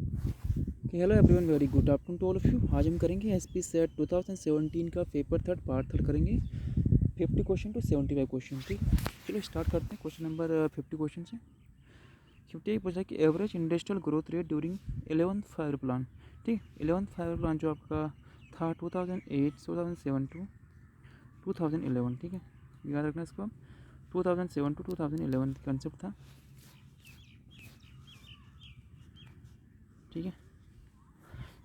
Hello everyone, very good afternoon to all of you. आज हम करेंगे एसपी सेट 2017 का पेपर थर्ड पार्ट थर्ड करेंगे 50 क्वेश्चन टू 75 क्वेश्चन। ठीक, चलो स्टार्ट करते हैं क्वेश्चन नंबर 50 क्वेश्चन से। 50 पूछा है कि average industrial growth rate during 11th five plan. ठीक, 11th फाइव प्लान जो आपका था 2008 2007 टू 2011। ठीक है, याद रखना इसको। 2007 टू 2011 कंसेप्ट था। ठीक है,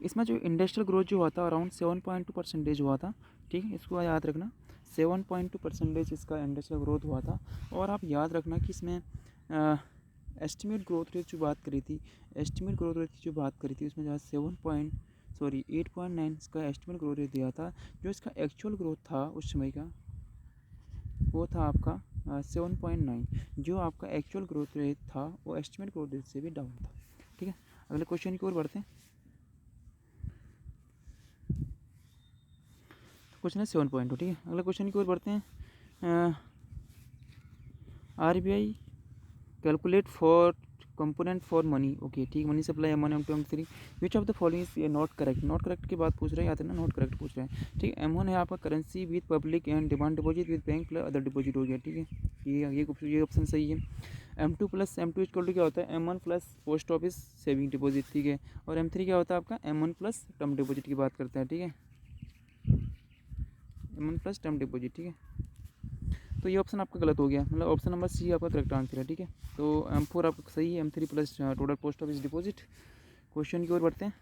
इसमें जो इंडस्ट्रियल ग्रोथ जो हुआ था अराउंड 7.2% हुआ था। ठीक है, इसको याद रखना, 7.2% इसका इंडस्ट्रियल ग्रोथ हुआ था। और आप याद रखना कि इसमें एस्टिमेट ग्रोथ रेट जो बात करी थी, एस्टिमेट ग्रोथ रेट की जो बात करी थी उसमें जो है 8.9 इसका एस्टिमेट ग्रोथ रेट दिया था। जो इसका एक्चुअल ग्रोथ था उस समय का वो था आपका 7.9। जो आपका एक्चुअल ग्रोथ रेट था वो एस्टिमेट ग्रोथ रेट से भी डाउन था। ठीक है, अगले क्वेश्चन की ओर बढ़ते हैं। क्वेश्चन है 7.2। ठीक है, अगले क्वेश्चन की ओर बढ़ते हैं। RBI calculate for component for money. Okay, ठीक, money supply M1 M2 M3 which of the following is not correct. Not correct की बात पूछ रहे हैं, याद है ना, नॉट करेक्ट पूछ रहे हैं। ठीक, M1 है आपका currency with public and demand deposit with bank plus other deposit हो गया। ठीक है, ये ऑप्शन सही है। M2 plus M2 equal to क्या होता है, M1 plus post office saving deposit. ठीक है, और M3 क्या होता है आपका M1 प्लस टर्म डिपॉजिट की बात करते हैं। ठीक है, M1 प्लस टर्म डिपॉजिट। ठीक है, तो ये ऑप्शन आपका गलत हो गया, मतलब ऑप्शन नंबर सी आपका करेक्ट आंसर है। ठीक है, तो M4 आपका सही है, M3 plus total post office deposit. Question की ओर बढ़ते हैं।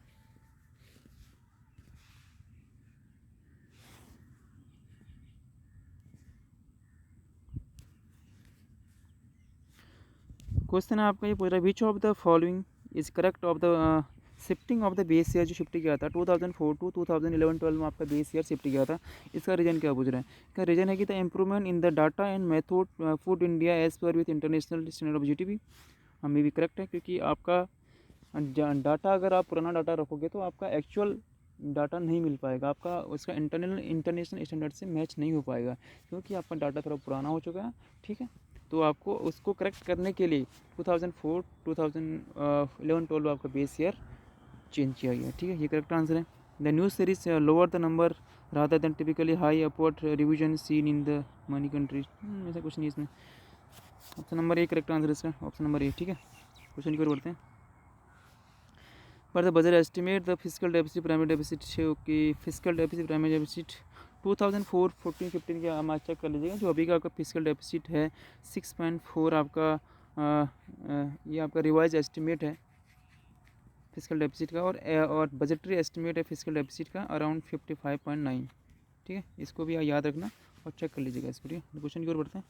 क्वेश्चन है आपका ये पूछ रहा है which of the following is correct of the shifting of the base year जो शिफ्ट किया था 2004 टू 2011-12 में आपका बेस ईयर शिफ्ट किया था। इसका रीजन क्या पूछ रहा है, इसका रीजन है कि the improvement in the data and method food India as par with international standard of GDP। हमें भी करेक्ट है, क्योंकि आपका डाटा अगर आप पुराना डाटा रखोगे तो आपका एक्चुअल डाटा नहीं मिल पाएगा, आपका उसका इंटरनेशनल स्टैंडर्ड से मैच नहीं हो पाएगा, क्योंकि आपका डाटा थोड़ा पुराना हो चुका है। ठीक है, तो आपको उसको करेक्ट करने के लिए 2004 2011-12 आपका बेस ईयर चेंज किया गया। ठीक है, ये करेक्ट आंसर है। The news series lower the number rather than typically high upward revision seen in the money countries. ऐसा कुछ नहीं इसमें। Option number a correct answer इसका, ऑप्शन नंबर ए। ठीक है, क्वेश्चन की ओर बढ़ते हैं। पर the budget estimate the physical deficit primary deficit कि फिजिकल डेफिसिट प्राइमरी डेफिसिट 2004-14-15 के हम आज चेक कर लीजिएगा। जो अभी का आपका फिजिकल डेफिसिट है 6.4 आपका ये आपका रिवाइज एस्टिमेट है फिजिकल डेफिसिट का, और बजटरी एस्टिमेट है फिजिकल डेफिसिट का अराउंड 55.9। ठीक है, इसको भी याद रखना और चेक कर लीजिएगा इसको। ठीक है, क्वेश्चन की ओर बढ़ते हैं।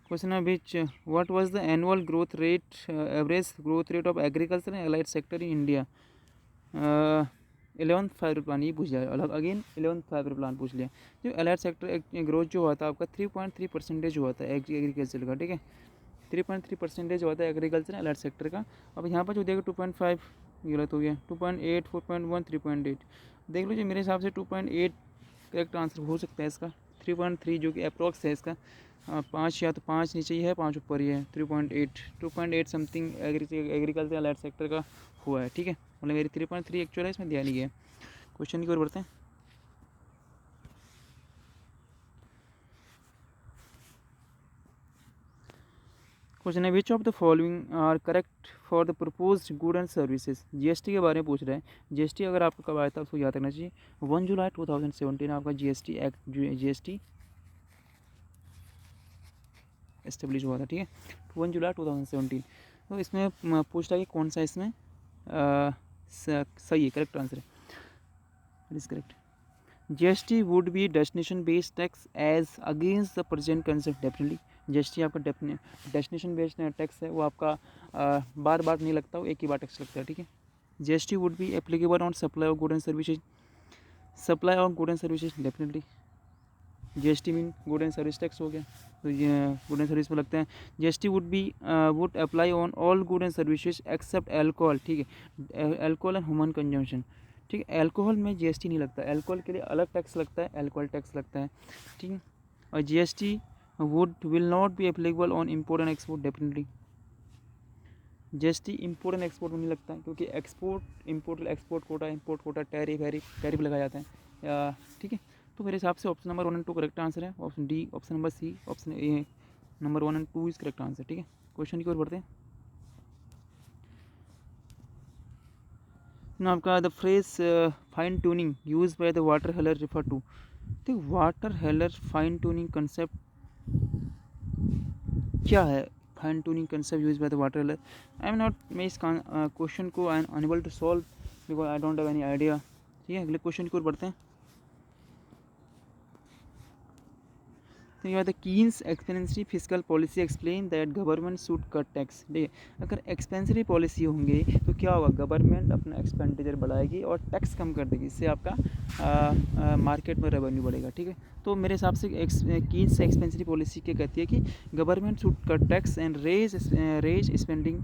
क्वेश्चन है विच what was the annual growth rate average growth rate of agriculture and allied sector in India 11th five plan. ये पूछ लिया अलग, अगेन 11th फाइव प्लान पूछ लिया। जो अलाइड सेक्टर ग्रोथ जो हुआ था आपका 3.3% हुआ था एग्रीकल्चर का। ठीक है, 3.3% हुआ था एग्रीकल्चर अलाइड सेक्टर का। अब यहाँ पर जो देखो 2.5 गलत हो गया, 2.8 4.1 3.8 देख लीजिए। मेरे हिसाब से 2.8 करेक्ट आंसर हो सकता है इसका। 3.3 जो कि अप्रोक्स है इसका, 5 या तो 5 नीचे ही है 5 ऊपर ही है। 2.8 समथिंग एग्रीकल्चर अलाइड सेक्टर का हुआ है। ठीक है, मतलब मेरी 3.3 एक्चुअल है, इसमें ध्यान नहीं है। क्वेश्चन की ओर बढ़ते हैं। क्वेश्चन है which of the following are correct for the proposed good and services. GST के बारे में पूछ रहे हैं। GST अगर आपको कब आया था उसको याद रखना चाहिए। 1 जुलाई 2017 आपका GST एक्ट GST एस्टेब्लिश हुआ था। ठीक है, 1 जुलाई 2017। तो इसमें पूछ रहा है कि कौन सा इसमें सही है, करेक्ट आंसर है, it is correct. GST would be destination based tax as against the present concept. Definitely GST आपका डेस्टिनेशन बेस्ड टैक्स है, वो आपका बार बार नहीं लगता, वो एक ही बार टैक्स लगता है। ठीक है, GST would B applicable on supply of good and services. Supply of good and services definitely GST mean good and service tax हो गया, तो ये गुड एंड सर्विस में लगते हैं। GST would apply on all good and services except alcohol. ठीक है, alcohol and human consumption. ठीक है, एल्कोहल में GST नहीं लगता, एल्कोहल के लिए अलग टैक्स लगता है, एल्कोहल टैक्स लगता है। ठीक है, और GST will not be applicable on import and export. Definitely GST import and export में नहीं लगता है, क्योंकि export import export quota import quota tariff लगाया जाता है, ठीक है। तो मेरे हिसाब से ऑप्शन नंबर 1 और 2 करेक्ट आंसर है। Option d, option number c, option a number 1 and 2 is correct answer, ठीक है। क्वेश्चन की ओर बढ़ते हैं। ना आपका the phrase fine tuning use by the Walter Heller refer to. तो Walter Heller fine tuning concept क्या है? Fine tuning concept use by the Walter Heller, I am not, मैं इस क्वेश्चन को I am unable to solve because I don't have any idea, ठीक है। अगले question की ओर बढ़ते हैं। तो यह the Keynes expensive physical policy explain that government should cut tax, ठीक है। अगर एक्सपेंसिव पॉलिसी होंगे तो क्या होगा, गवर्नमेंट अपना एक्सपेंडिचर बढ़ाएगी और टैक्स कम कर देगी, इससे आपका मार्केट में रेवेन्यू बढ़ेगा, ठीक है। तो मेरे हिसाब से कीन्स एक्सपेंसिव पॉलिसी क्या कहती है कि government should cut tax and raise spending,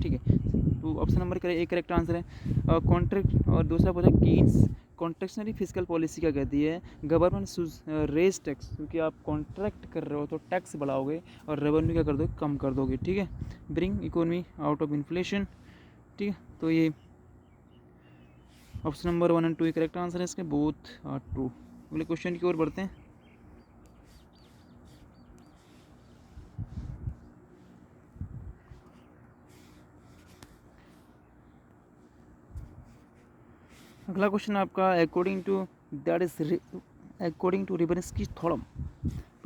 ठीक है। तो ऑप्शन नंबर एक करेक्ट आंसर है। कॉन्ट्रैक्ट और दूसरा पूछा कीन्स कॉन्ट्रैक्शनरी फिजिकल पॉलिसी क्या कहती है, गवर्नमेंट शुड रेज टैक्स, क्योंकि आप कॉन्ट्रैक्ट कर रहे हो तो टैक्स बढ़ाओगे और रेवेन्यू क्या कर दोगे, कम कर दोगे, ठीक है। Bring economy out of inflation, ठीक है। तो ये option number 1 and 2 correct answer है इसके, बोथ आर ट्रू। अगले क्वेश्चन की ओर बढ़ते हैं। अगला क्वेश्चन आपका according to that is according to Rybczynski theorem.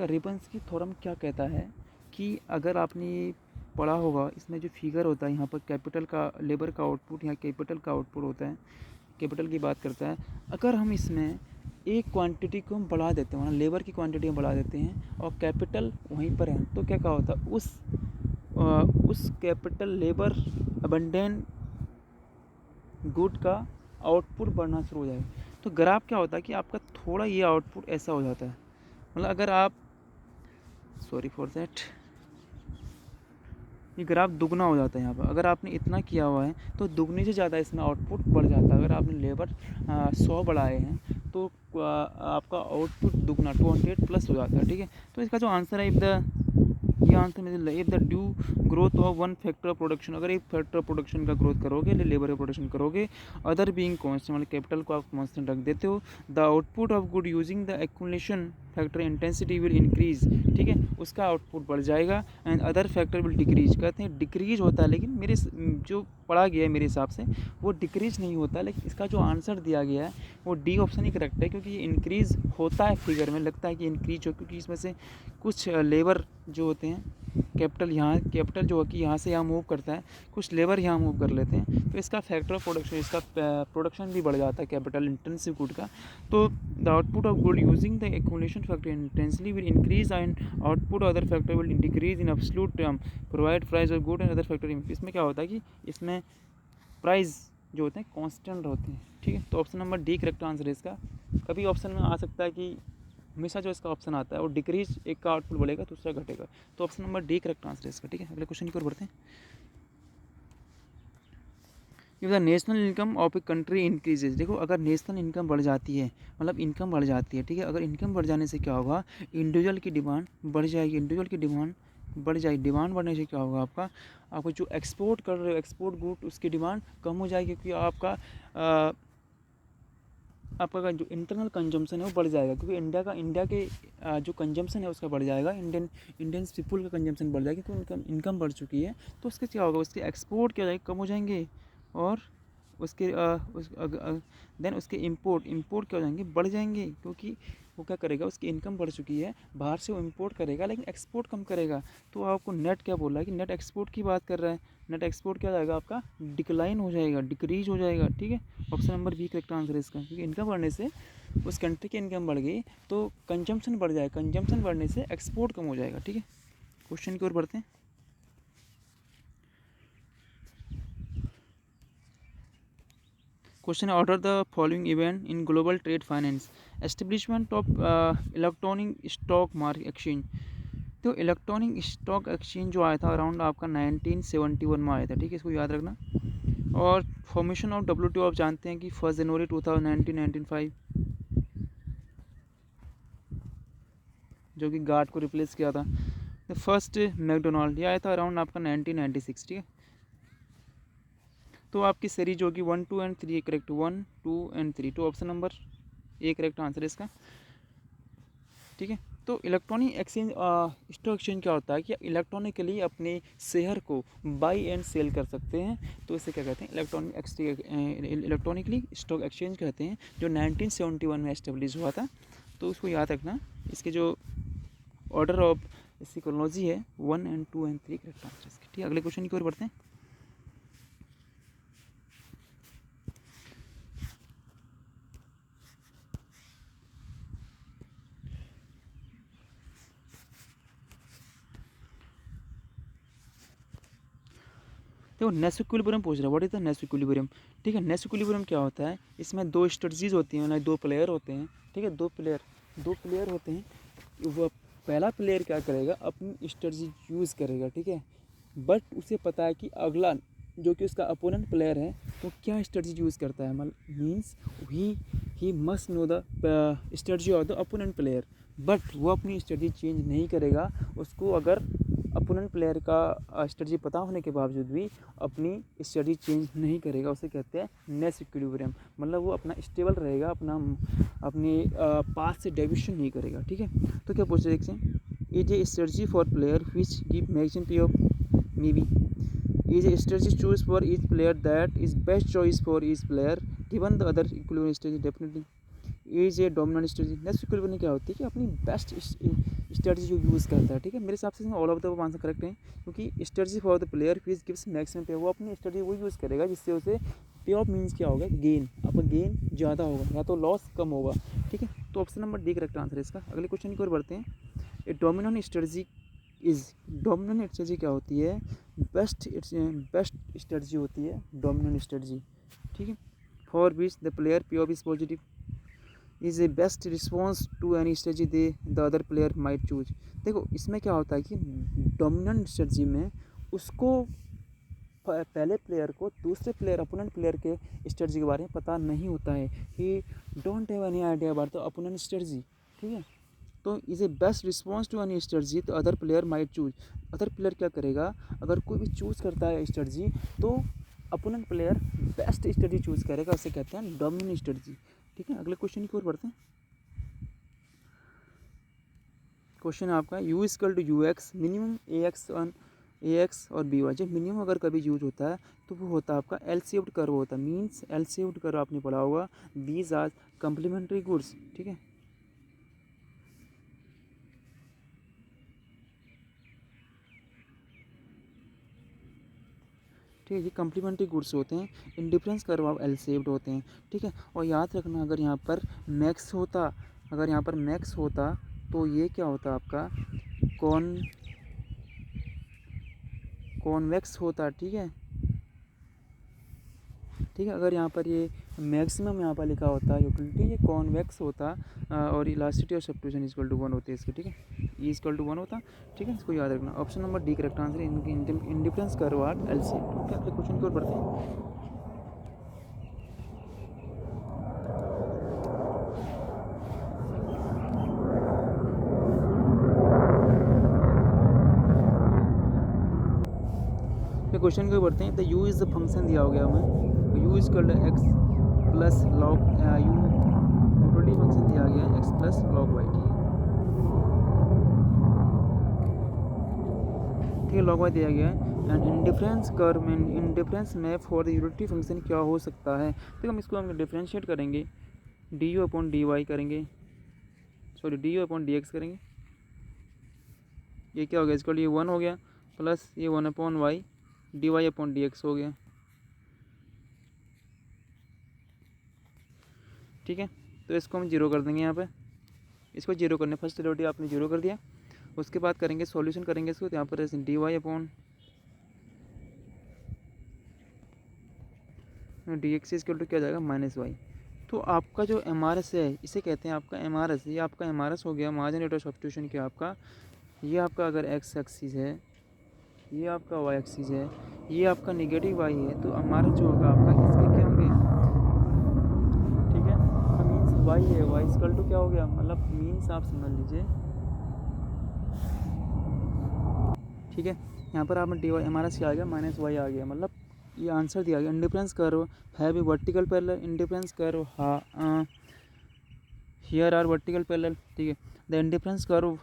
Rybczynski theorem क्या कहता है कि अगर आपने पढ़ा होगा, इसमें जो फिगर होता है यहाँ पर कैपिटल का, लेबर का आउटपुट, यहाँ कैपिटल का आउटपुट होता है, कैपिटल की बात करता है। अगर हम इसमें एक क्वांटिटी को हम बढ़ा देते हैं, लेबर की क्वांटिटी हम बढ़ा देते हैं और कैपिटल वहीं पर है, तो क्या क्या होता है, उस कैपिटल लेबर अबंडेंट गुड का आउटपुट बढ़ना शुरू हो जाएगा। तो ग्राफ क्या होता है कि आपका थोड़ा ये आउटपुट ऐसा हो जाता है, मतलब अगर आप, सॉरी फॉर दैट, ये ग्राफ दुगना हो जाता है यहाँ पर। अगर आपने इतना किया हुआ है तो दुगने से ज़्यादा इसमें आउटपुट बढ़ जाता है। अगर आपने लेबर 100 बढ़ाए हैं तो आपका आउटपुट दुगना 200 प्लस हो जाता है, ठीक है। तो इसका जो आंसर है, ये आंसर में if the due growth of one factor of production, अगर एक फैक्टर ऑफ प्रोडक्शन का ग्रोथ करोगे, लेबर का प्रोडक्शन करोगे, अदर बीइंग कांस्टेंट, मतलब कैपिटल को आप कांस्टेंट रख देते हो, the output of good using the accumulation factor intensity will increase, ठीक है, उसका आउटपुट बढ़ जाएगा, and other factor will decrease. कहते हैं डिक्रीज होता है, लेकिन मेरे जो पढ़ा गया है मेरे हिसाब से वो डिक्रीज नहीं होता, लेकिन इसका जो आंसर दिया गया है वो डी ऑप्शन ही करेक्ट है, क्योंकि ये इंक्रीज होता है, फिगर में लगता है कि इंक्रीज हो, क्योंकि इसमें से कुछ लेबर जो होते हैं, कैपिटल जो है कि यहाँ से यहाँ मूव करता है, कुछ लेबर यहाँ मूव कर लेते हैं, तो इसका फैक्टर ऑफ प्रोडक्शन, इसका प्रोडक्शन भी बढ़ जाता है कैपिटल इंटेंसिव गुड का। तो the output of good using the accumulation factor intensely will increase and output other factor will decrease in absolute term, provide price of good and other factor. इसमें क्या होता है कि इसमें प्राइस जो होते हैं कांस्टेंट होते हैं, ठीक है। तो option number d correct answer है इसका। कभी ऑप्शन में आ सकता है कि हमेशा जो इसका ऑप्शन आता है वो डिक्रीज, एक का आउटपुट बढ़ेगा दूसरा घटेगा, तो option number d correct answer है इसका, ठीक है। अगले क्वेश्चन की ओर बढ़ते हैं। If the national income of a country increases, देखो अगर नेशनल इनकम बढ़ जाती है, मतलब इनकम बढ़ जाती है, ठीक है, अगर इनकम बढ़ जाने से क्या होगा, इंडिविजुअल की डिमांड बढ़ जाएगी, इंडिविजुअल की डिमांड बढ़ जाएगी, डिमांड बढ़ने से क्या होगा, आपको जो एक्सपोर्ट कर रहे हो, एक्सपोर्ट गुड, उसकी डिमांड कम हो जाएगी, क्योंकि आपका जो इंटरनल कंजम्पशन है वो बढ़ जाएगा, क्योंकि इंडिया के जो कंजम्पशन है उसका बढ़ जाएगा, इंडियन पीपुल का कंजम्पशन बढ़ जाएगा, क्योंकि इनकम बढ़ चुकी है, तो उसके क्या होगा, उसके एक्सपोर्ट क्या जाएगा, कम हो जाएंगे, और उसके देन उसके इंपोर्ट क्या हो जाएंगे, बढ़ जाएंगे, क्योंकि वो क्या करेगा, उसकी इनकम बढ़ चुकी है, बाहर से वो इंपोर्ट करेगा लेकिन एक्सपोर्ट कम करेगा। तो आपको नेट क्या बोल रहा है कि नेट एक्सपोर्ट की बात कर रहा है, नेट एक्सपोर्ट क्या जाएगा, आपका डिक्लाइन हो जाएगा, डिक्रीज हो जाएगा, ठीक है। Option number B correct answer है इसका, क्योंकि इनकम बढ़ने से उस कंट्री की इनकम बढ़ गई तो कंजम्पशन बढ़ जाएगा, कंजम्पशन बढ़ने से एक्सपोर्ट कम हो जाएगा, ठीक है। क्वेश्चन की ओर बढ़ते हैं। क्वेश्चन है, order the following event in global trade finance, establishment of electronic stock market exchange. तो इलेक्ट्रॉनिक स्टॉक एक्सचेंज जो आया था अराउंड आपका 1971 में आया था, ठीक है, इसको याद रखना। और फॉर्मेशन ऑफ WTO आप जानते हैं कि 1 जनवरी 1995, जो कि गार्ड को रिप्लेस किया था। द फर्स्ट मैकडोनाल्ड, ये आया था अराउंड आपका 1996, ठीक है। तो आपकी सीरीज होगी 1 2 एंड 3 करेक्ट, 1 2 एंड 3, तो option number a correct answer है इसका। ठीक है, तो इलेक्ट्रॉनिक एक्सचेंज स्टॉक एक्सचेंज क्या होता है कि इलेक्ट्रॉनिकली अपने शेयर को बाई एंड सेल कर सकते हैं, तो इसे क्या कहते हैं इलेक्ट्रॉनिकली स्टॉक एक्सचेंज कहते हैं, जो 1971 में एस्टेब्लिश हुआ था। तो उसको याद रखना, इसके जो ऑर्डर ऑफ इसकी क्रोनोलॉजी है 1 एंड 2 एंड 3 करेक्ट आंसर इसके। ठीक है, अगले क्वेश्चन की ओर बढ़ते हैं। देखो नेस इक्विलिब्रियम पूछ रहा है, what is the Nash equilibrium. ठीक है, नेस इक्विलिब्रियम क्या होता है, इसमें दो स्ट्रेटजीज होती हैं, ना दो प्लेयर होते हैं। ठीक है, दो प्लेयर होते हैं। वो पहला प्लेयर क्या करेगा, अपनी स्ट्रेटजी यूज़ करेगा। ठीक है, बट उसे पता है कि अगला जो कि उसका अपोनेंट प्लेयर है वो क्या स्ट्रेटजी यूज़ करता है, मतलब means he must know the strategy of the opponent player, but वो अपनी स्ट्रेटजी चेंज नहीं करेगा। उसको अगर अपोनेंट प्लेयर का स्ट्रेटजी पता होने के बावजूद भी अपनी स्ट्रेटजी चेंज नहीं करेगा, उसे कहते हैं नेस इक्विलिब्रियम। मतलब वो अपना स्टेबल रहेगा, अपने पाथ से डेविएशन नहीं करेगा। ठीक है, तो क्या पूछ रहे हैं, is a strategy for player which give maximum pay off may be, is a strategy choose for each player that is best choice for each player given the other equivalent strategy definitely is a dominant strategy। Next equilibrium क्या होती है कि अपनी best strategy जो use करता है। ठीक है, मेरे हिसाब से all of the answer correct है, क्योंकि strategy for the player which gives maximum पे, वो अपनी स्ट्रेटजी वो यूज़ करेगा जिससे उसे पे ऑफ मीन्स क्या होगा, गेन, आपका गेन ज़्यादा होगा या तो लॉस कम होगा। ठीक है, तो option number d correct answer है इसका। अगले क्वेश्चन की ओर बढ़ते हैं। ए डोमिनेंट स्ट्रेटजी डोमिनेंट स्ट्रेटजी क्या होती है, बेस्ट स्ट्रेटजी होती है डोमिनेंट स्ट्रेटजी। ठीक है, for which the player P of is positive is a best response to any strategy they the other player might choose. देखो इसमें क्या होता है कि डोमिनेंट स्ट्रेटजी में उसको पहले प्लेयर को दूसरे प्लेयर अपोनेंट प्लेयर के स्ट्रेटजी के बारे में पता नहीं होता है, he don't have any idea about the opponent strategy. ठीक है, तो is a best response to any strategy to other player might choose. Other player क्या करेगा, अगर कोई भी चूज़ करता है स्ट्रेटजी तो opponent player best strategy choose करेगा, उसे कहते हैं डोमिनेंट स्ट्रेटजी। ठीक है, अगले क्वेश्चन की ओर बढ़ते हैं। क्वेश्चन है आपका U equal to U X minimum A X और बी वाई। जब मिनिमम अगर कभी यूज होता है तो वो होता है आपका एल शेप्ड कर्व होता है, मीन्स एल शेप्ड कर्व आपने पढ़ा होगा, दीज आर कम्प्लीमेंट्री गुड्स। ठीक है, ठीक है, ये कम्प्लीमेंट्री गुड्स होते हैं, इंडिफरेंस कर्व आप एल शेप्ड होते हैं। ठीक है, और याद रखना अगर यहाँ पर मैक्स होता तो ये क्या होता आपका कॉन्वेक्स होता। ठीक है, अगर यहाँ पर ये मैक्सिमम यहाँ पर लिखा होता यूटिलिटी, ये कॉन्वेक्स होता और इलास्टिसिटी और सब्स्टिट्यूशन इक्वल टू 1 होते हैं इसके। ठीक है, ई इक्वल टू 1 होता। ठीक है, इसको याद रखना। Option number d correct answer है, indifference curve are L C. ठीक है, अगले क्वेश्चन की ओर बढ़ते हैं। क्वेश्चन को बढ़ते हैं। The U is the function दिया हो गया हमें, U is called X plus log U, utility function दिया गया है एक्स प्लस लॉग वाई। ठीक है, लॉग वाई दिया गया है। एंड इंडिफरेंस कर्व में indifference map for the utility function क्या हो सकता है, तो हम इसको डिफ्रेंशिएट करेंगे, d u upon d y करेंगे, sorry d u upon D x करेंगे। ये क्या हो गया, इसका ये 1 हो गया, प्लस ये 1 upon Y D Y upon D X हो गया। ठीक है, तो इसको हम जीरो कर देंगे यहाँ पे, इसको जीरो करने, फर्स्ट डेरिवेटिव आपने जीरो कर दिया। उसके बाद करेंगे सॉल्यूशन करेंगे इसको, तो यहाँ पर D Y upon D X equal to क्या जाएगा, माइनस वाई। तो आपका जो एम आर एस है इसे कहते हैं आपका एम आर एस। ये आपका एम आर एस हो गया, मार्जिन रेट ऑफ सब्स्टिट्यूशन क्या आपका, ये आपका अगर एक्स एक्सिस है, ये आपका वाई एक्सिस है, ये आपका नेगेटिव वाई है, तो हमारा जो होगा आपका इसके क्या होंगे। ठीक है, तो मीन्स वाई है, वाई इक्वल टू क्या हो गया, मतलब मीन्स आप समझ लीजिए। ठीक है, यहाँ पर आपने D Y M R S क्या आ गया, माइनस वाई आ गया, मतलब ये आंसर दिया गया। Indifference curve have a vertical parallel, indifference curve here are vertical parallel, ठीक है। The indifference curve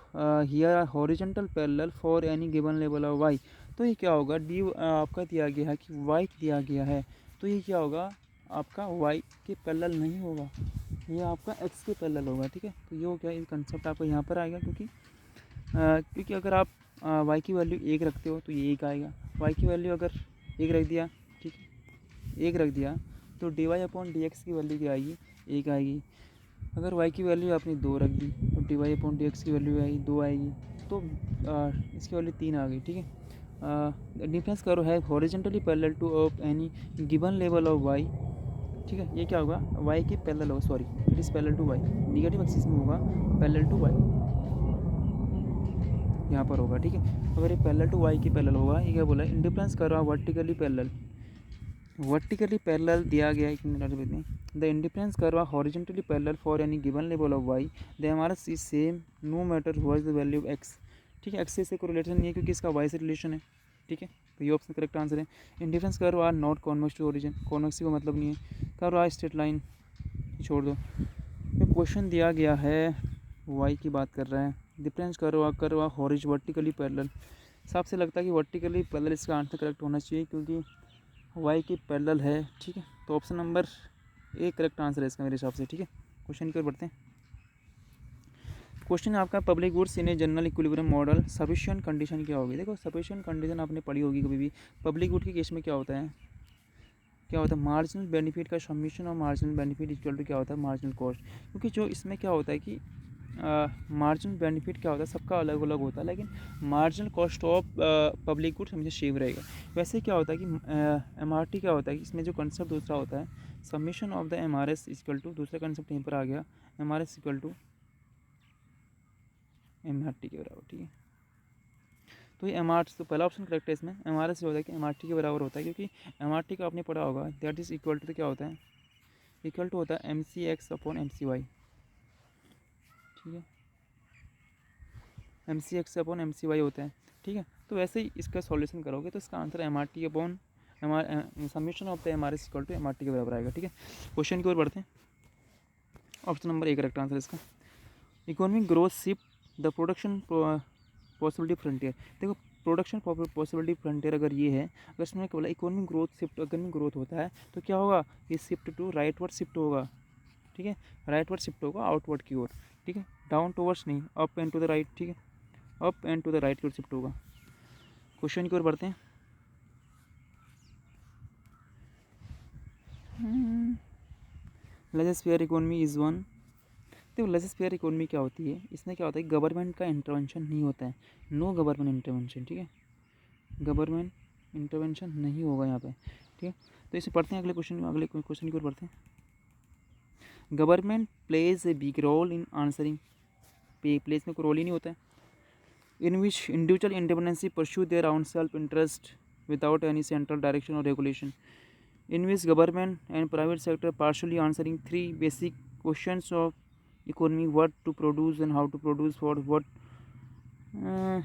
here are horizontal parallel for any given level of Y. तो ये क्या होगा, डी आपका दिया गया है कि वाई दिया गया है, तो ये क्या होगा आपका वाई के पैरेलल नहीं होगा, ये आपका एक्स के पैरेलल होगा, ठीक है। तो ये हो गया, ये कंसेप्ट आपको यहाँ पर आएगा, क्योंकि अगर आप वाई की वैल्यू 1 रखते हो तो ये 1 आएगा, वाई की वैल्यू अगर 1 रख दिया, ठीक है, 1 रख दिया तो D Y upon D X की वैल्यू क्या आएगी, 1 आएगी। अगर y की वैल्यू आपने 2 रख दी तो D Y upon D X की वैल्यू आएगी 2 आएगी, तो इसकी वैल्यू 3 आ गई, ठीक है। डिफरेंस करो है horizontally parallel two of any given level of y, ठीक है। ये क्या होगा, y के पैरेलल होगा, sorry it is parallel to y, negative axis में होगा पैरेलल टू y, यहाँ पर होगा, ठीक है। अगर ये पैरेलल टू y के पैरेलल होगा, ये क्या बोला, इंडिफरेंस करो वर्टिकली पैरेलल, वर्टिकली पैरेलल दिया गया है, एक मिनट देखते हैं। The indifference curve are horizontally parallel for any given level of Y, the MRS is same no matter what is the value of X, ठीक है। एक्स से कोई रिलेशन नहीं है क्योंकि इसका वाई से रिलेशन है, ठीक है। तो ये ऑप्शन करेक्ट आंसर है। Indifference curve are not convex to origin, convex का मतलब नहीं है। कर्व आर स्ट्रेट लाइन, छोड़ दो। जो क्वेश्चन दिया गया है वाई की बात कर रहा है, difference curve are horiz vertically parallel, साफ से लगता है कि वर्टिकली पैरेलल इसका आंसर करेक्ट होना चाहिए क्योंकि वाई की पैरेलल है, ठीक है। तो option number a correct answer है इसका मेरे हिसाब से, ठीक है। क्वेश्चन की ओर बढ़ते हैं। क्वेश्चन है आपका, public goods in a general equilibrium model sufficient condition क्या होगी। देखो सफिशिएंट कंडीशन आपने पढ़ी होगी कभी भी, पब्लिक गुड के केस में क्या होता है, मार्जिनल बेनिफिट का समीशन और मार्जिनल बेनिफिट इक्वल टू क्या होता है, मार्जिनल कॉस्ट। क्योंकि जो इसमें क्या होता है कि मार्जिनल बेनिफिट क्या होता है, सबका अलग अलग होता है, लेकिन marginal cost of public goods हमेशा सेम रहेगा। वैसे क्या होता है कि एमआरटी क्या होता है कि इसमें जो कंसेप्ट दूसरा होता है, summation of the MRS equal to, दूसरा कंसेप्ट यहीं पर आ गया, एमआरएस इक्वल टू एमआरटी के बराबर, ठीक है। तो ये एमआरटी, तो पहला ऑप्शन करेक्ट है इसमें, एमआरएस से होता है कि एमआरटी के बराबर होता है, क्योंकि एमआरटी का आपने पढ़ा होगा, दैट इज इक्वल टू क्या होता है, इक्वल टू होता है M C X upon M C Y, ठीक है, M C X upon M C Y होता है, ठीक है। तो वैसे ही इसका सॉल्यूशन करोगे तो इसका answer M R T upon summation of the M R S equal to M R T के बराबर आएगा, ठीक है। क्वेश्चन की ओर बढ़ते हैं। Option number a correct answer इसका। Economic growth shift the production possibility frontier. देखो प्रोडक्शन पॉसिबिलिटी फ्रंटियर अगर ये है, अगर इसमें क्या बोला economic growth shift, economic growth होता है तो क्या होगा, ये शिफ्ट टू राइटवर्ड शिफ्ट होगा, ठीक है, राइटवर्ड शिफ्ट होगा आउटवर्ड की ओर, ठीक है, डाउन टूवर्ड्स नहीं, up and to the right, ठीक है, up and to the right की ओर शिफ्ट होगा। क्वेश्चन की ओर बढ़ते हैं। Laissez-faire economy is one. देखो लेजर स्फीयर इकोनॉमी क्या होती है, इसमें क्या होता है गवर्नमेंट का इंटरवेंशन नहीं होता है, नो गवर्नमेंट इंटरवेंशन, ठीक है, गवर्नमेंट इंटरवेंशन नहीं होगा यहाँ पे, ठीक है। तो इसे पढ़ते हैं, अगले क्वेश्चन की ओर बढ़ते हैं। Government plays a big role in answering, place में कोई रोल ही नहीं होता है। In which individual independently pursue their own self interest without any central direction और regulation, in which government and private sector partially answering three basic questions of economy: what to produce and how to produce, for what,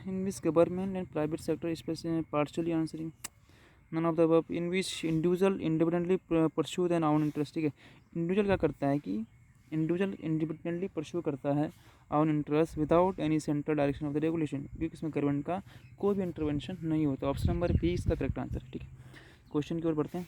in which government and private sector especially partially answering none of the above, in which individual independently pursue their own interest, ठीक है। Individual क्या करता है कि individual independently pursue करता है on interest without any central direction of the regulation, क्योंकि इसमें गवर्नमेंट का कोई भी इंटरवेंशन नहीं होता। ऑप्शन नंबर बी इसका करेक्ट आंसर है, ठीक है। क्वेश्चन की ओर बढ़ते हैं।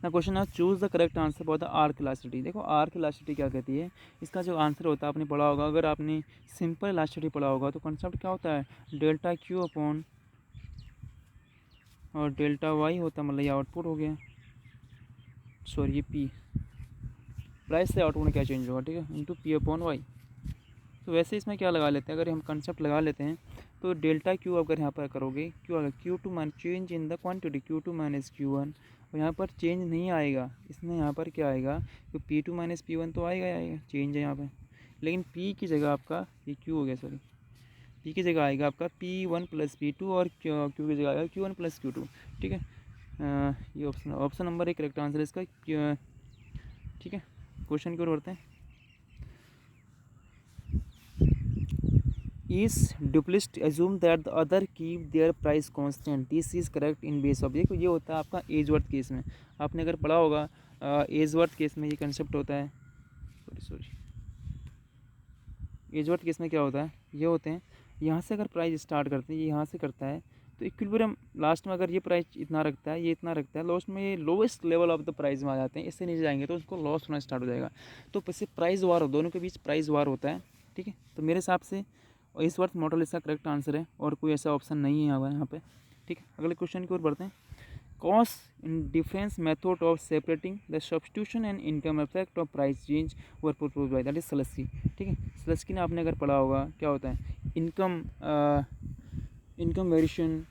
क्वेश्चन है choose the correct answer for the arc elasticity. देखो आर्क इलास्टिसिटी क्या कहती है, इसका जो आंसर होता है आपने पढ़ा होगा, अगर आपने सिंपल इलास्टिसिटी पढ़ा होगा तो कॉन्सेप्ट क्या होता है, डेल्टा क्यू अपॉन और डेल्टा वाई होता है, मतलब ये आउटपुट हो गया, सॉरी ये पी, प्राइस से आउटपुट में क्या चेंज होगा, ठीक है, इंटू पी अपॉन वाई। तो वैसे इसमें क्या लगा लेते हैं, अगर हम कंसेप्ट लगा लेते हैं तो डेल्टा क्यू अगर यहाँ पर करोगे, क्यू आएगा Q two minus change in the quantity, Q two minus Q one, और यहाँ पर चेंज नहीं आएगा, इसमें यहाँ पर क्या आएगा, तो P two minus P one तो आएगा चेंज है यहाँ पे, लेकिन पी की जगह आपका ये क्यू हो गया, सॉरी पी की जगह आएगा आपका p one plus p two, और क्यू की जगह आएगा q one plus q two, ठीक है। ये ऑप्शन नंबर एक करेक्ट आंसर है इसका, ठीक है। क्वेश्चन की ओर बढ़ते हैं। Is duopolist assume that the other keep their price constant, this is correct in base of, देखो ये होता है आपका एजवर्थ केस में, आपने अगर पढ़ा होगा एजवर्थ केस में ये कंसेप्ट होता है, सॉरी एजवर्थ केस में क्या होता है, ये होते हैं यहाँ से अगर प्राइस स्टार्ट करते हैं, ये यहाँ से करता है तो इक्विलिब्रियम लास्ट में अगर ये प्राइस इतना रखता है, ये इतना रखता है, लास्ट में ये lowest level of the price में आ जाते हैं, इससे नीचे जाएंगे तो उसको लॉस होना स्टार्ट हो जाएगा। तो इससे प्राइस वार हो, दोनों के बीच प्राइस वार होता है, ठीक है। तो मेरे हिसाब से इस वर्थ मॉडल इसका करेक्ट आंसर है और कोई ऐसा ऑप्शन नहीं है यहाँ पे, ठीक है। अगले क्वेश्चन की ओर बढ़ते हैं। Cost in difference method of separating the substitution and income effect of price change were propose by, that is Slutsky, ठीक है। स्लस्की ने आपने अगर पढ़ा होगा क्या होता है, income variation,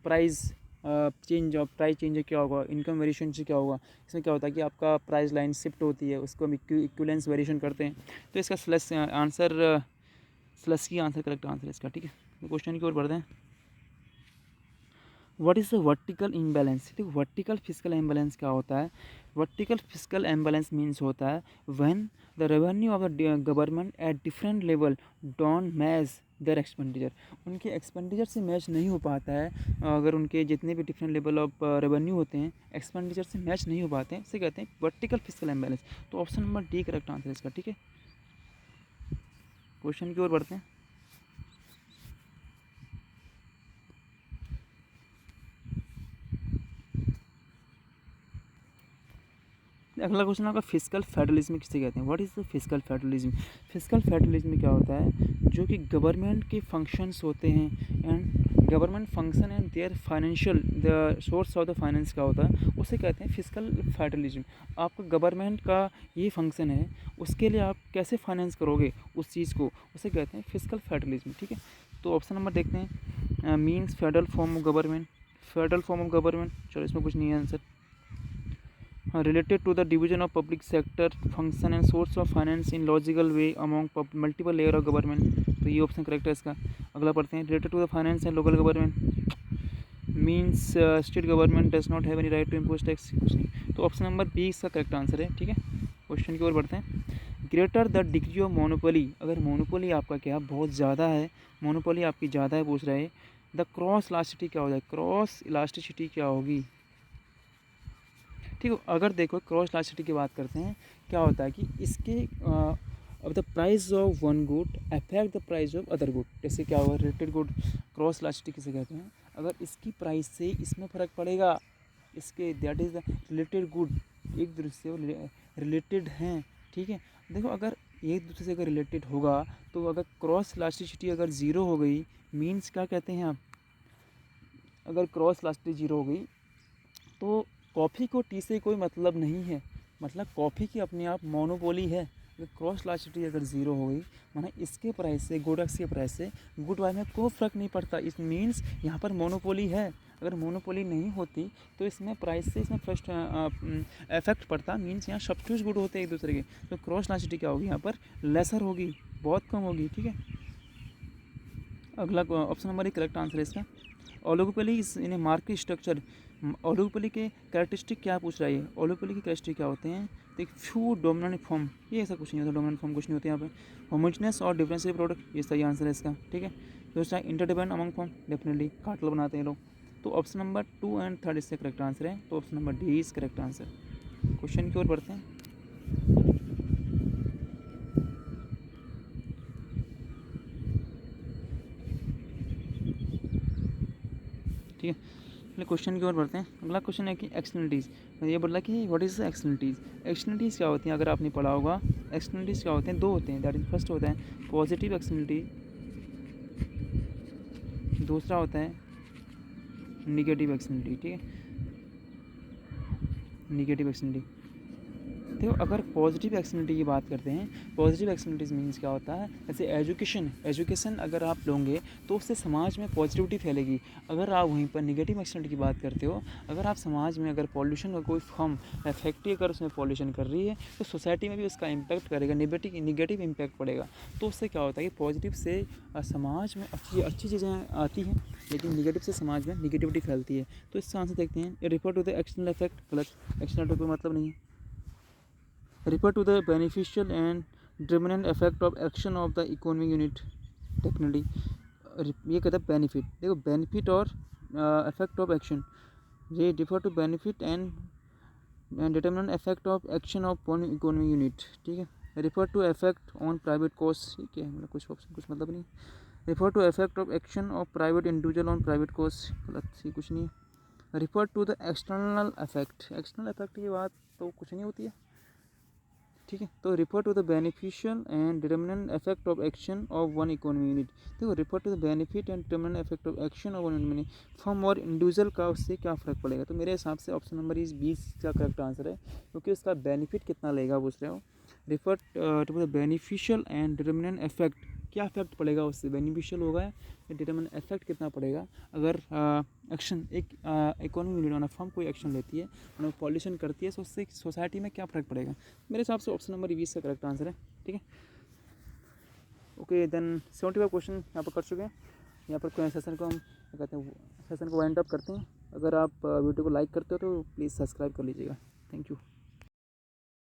price change of price change क्या होगा, इनकम वेरिएशन से क्या होगा, इसमें क्या होता है कि आपका प्राइस लाइन शिफ्ट होती है, उसको हम इक्विवेलेंस वेरिएशन करते हैं, तो इसका स्लस्की आंसर करेक्ट आंसर है इसका, ठीक है। तो क्वेश्चन की ओर बढ़ते हैं। What is the vertical imbalance, देखो वर्टिकल फिस्कल इम्बैलेंस क्या होता है, वर्टिकल फिस्कल इम्बैलेंस मीन्स होता है when the revenue of the government at different level don't match there expenditure, उनके एक्सपेंडिचर से मैच नहीं हो पाता है, अगर उनके जितने भी डिफरेंट लेवल ऑफ रेवेन्यू होते हैं एक्सपेंडिचर से मैच नहीं हो पाते हैं, इसे कहते हैं वर्टिकल फिस्कल इम्बैलेंस। तो option number d correct answer है इसका, ठीक है। क्वेश्चन की ओर बढ़ते हैं। अगला क्वेश्चन आपका फिस्कल फेडरलिज्म किसे कहते हैं, what is the fiscal federalism. Fiscal federalism में क्या होता है, जो कि गवर्नमेंट के फंक्शंस होते हैं and government function and there financial the source of the finance क्या होता है, उसे कहते हैं फिस्कल फेडरलिज्म। आपका गवर्नमेंट का ये फंक्शन है, उसके लिए आप कैसे फाइनेंस करोगे उस चीज़ को, उसे कहते हैं फिस्कल फेडरलिज्म, ठीक है। तो ऑप्शन नंबर देखते हैं, means federal form of government, federal form of government, चलो इसमें कुछ नहीं है answer, related to the division of public sector function and source of finance in logical way among multiple layer of government, तो ये option correct है इसका। अगला पढ़ते हैं, related to the finance and local government means state government does not have any right to impose tax, कुछ नहीं, तो ऑप्शन नंबर बी इसका करेक्ट आंसर है, ठीक है। क्वेश्चन की ओर बढ़ते हैं। Greater the degree of monopoly, अगर मोनोपोली आपका क्या बहुत ज़्यादा है, मोनोपोली आपकी ज़्यादा है पूछ रहे हैं, द क्रॉस इलास्टिसिटी क्या हो जाए, क्रॉस इलास्टिसिटी क्या होगी, ठीक है। अगर देखो क्रॉस इलास्टिसिटी की बात करते हैं, क्या होता है कि इसके अब the price of one good affect the price of other good, जैसे क्या होगा रिलेटेड गुड, क्रॉस इलास्टिसिटी किसे कहते हैं, अगर इसकी प्राइस से इसमें फ़र्क पड़ेगा, इसके that is the related good, एक दूसरे से रिलेटेड हैं, ठीक है। देखो अगर एक दूसरे से अगर रिलेटेड होगा तो अगर क्रॉस इलास्टिसिटी अगर ज़ीरो हो गई मीन्स क्या कहते हैं आप, अगर क्रॉस इलास्टिसिटी ज़ीरो हो गई तो कॉफ़ी को टी से कोई मतलब नहीं है, मतलब कॉफ़ी की अपने आप मोनोपोली है। अगर क्रॉस इलास्टिसिटी अगर ज़ीरो हो गई माना इसके प्राइस से गुड एक्स के प्राइस से गुड वाई में कोई फ़र्क नहीं पड़ता, इस मीन्स यहाँ पर मोनोपोली है। अगर मोनोपोली नहीं होती तो इसमें प्राइस से इसमें फर्स्ट इफेक्ट पड़ता, मीन्स यहाँ सब्स्टिट्यूट गुड होते हैं एक दूसरे के, तो क्रॉस इलास्टिसिटी क्या होगी यहाँ पर लेसर होगी, बहुत कम होगी, ठीक है। अगला ऑप्शन नंबर 1 करेक्ट आंसर है इसका। ओलिगोपोली इन ए मार्केट स्ट्रक्चर, ओलिगोपोली के कैरेक्टरिस्टिक क्या पूछ रहा है, ओलिगोपोली के कैरेक्टरिस्टिक क्या होते हैं, तो एक फ्यू डोमिनेंट फॉर्म, ये ऐसा कुछ नहीं होता, डोमिनेंट फॉर्म कुछ नहीं होता यहाँ पे, होमोजेनियस और डिफरेंशियल प्रोडक्ट, ये सही आंसर है इसका, ठीक है। दूसरा interdependent among form, definitely cartel बनाते हैं लोग, तो ऑप्शन नंबर 2 एंड 3 इससे करेक्ट आंसर है, तो option number D is correct answer. Question की ओर बढ़ते हैं। ठीक है, पहले क्वेश्चन की ओर बढ़ते हैं। अगला क्वेश्चन है कि एक्सटर्नलिटीज़, ये बोला कि व्हाट इज़ एक्सटर्नलिटीज़, एक्सटर्नलिटीज़ क्या होती हैं, अगर आपने पढ़ा होगा एक्सटर्नलिटीज़ क्या होते हैं, दो होते हैं, दैट इज फर्स्ट होता है पॉजिटिव एक्सटर्नलिटी, दूसरा होता है निगेटिव एक्सटर्नलिटी, ठीक है, निगेटिव एक्सटर्नलिटी। देखो अगर पॉजिटिव एक्सटर्नलिटी की बात करते हैं, पॉजिटिव एक्सटर्नलिटीज़ मीन्स क्या होता है, जैसे एजुकेशन अगर आप लोगे तो उससे समाज में पॉजिटिविटी फैलेगी। अगर आप वहीं पर निगेटिव एक्सटर्नलिटी की बात करते हो, अगर आप समाज में अगर पॉल्यूशन का कोई फॉर्म फैक्ट्री अगर उसमें पॉल्यूशन कर रही है तो सोसाइटी में भी उसका इम्पैक्ट करेगा, निगेटिव इम्पैक्ट पड़ेगा। तो उससे क्या होता है कि पॉजिटिव से समाज में अच्छी चीज़ें आती हैं, लेकिन निगेटिव से समाज में निगेटिविटी फैलती है। तो इसका आंसर देखते हैं, refer to the external effect, गलत, एक्सटर्नल कोई मतलब नहीं है। Refer to the beneficial and determinant effect of action of the economic unit technically. ये कहता है बेनिफिट, देखो बेनिफिट और इफेक्ट ऑफ एक्शन, ये refer to benefit and determinant effect of action of one economic unit, ठीक है। Refer to effect on private cost, ठीक है, मतलब कुछ ऑप्शन कुछ मतलब नहीं। Refer to effect of action of private individual on private cost, गलत, ये कुछ नहीं है। Refer to the external effect, external effect की बात तो कुछ नहीं होती है, ठीक है। तो refer to the beneficial and determinant effect of action of one economic unit, देखो refer to the benefit and determinant effect of action of one unit form और इंडिविजुअल का उससे क्या फ़र्क पड़ेगा। तो मेरे हिसाब से ऑप्शन नंबर इस 20 का करेक्ट आंसर है, क्योंकि उसका बेनिफिट कितना लेगा पूछ रहे हो। Refer to the beneficial and determinant effect, क्या इफेक्ट पड़ेगा उससे, बेनिफिशियल होगा या डिटरमिनेंट इफेक्ट कितना पड़ेगा अगर एक्शन एक इकोनॉमिक यूनिट ऑन फॉर्म कोई एक्शन लेती है और पॉल्यूशन करती है, तो उससे सोसाइटी में क्या फ़र्क पड़ेगा। मेरे हिसाब से ऑप्शन नंबर 20 का करेक्ट आंसर है, ठीक है। ओके देन 75 क्वेश्चन यहाँ पर कर चुके हैं। यहाँ पर सेशन को हम क्या कहते हैं, सेशन को वाइंड अप करते हैं। अगर आप वीडियो को लाइक करते हो तो प्लीज़ सब्सक्राइब कर लीजिएगा। Thank you.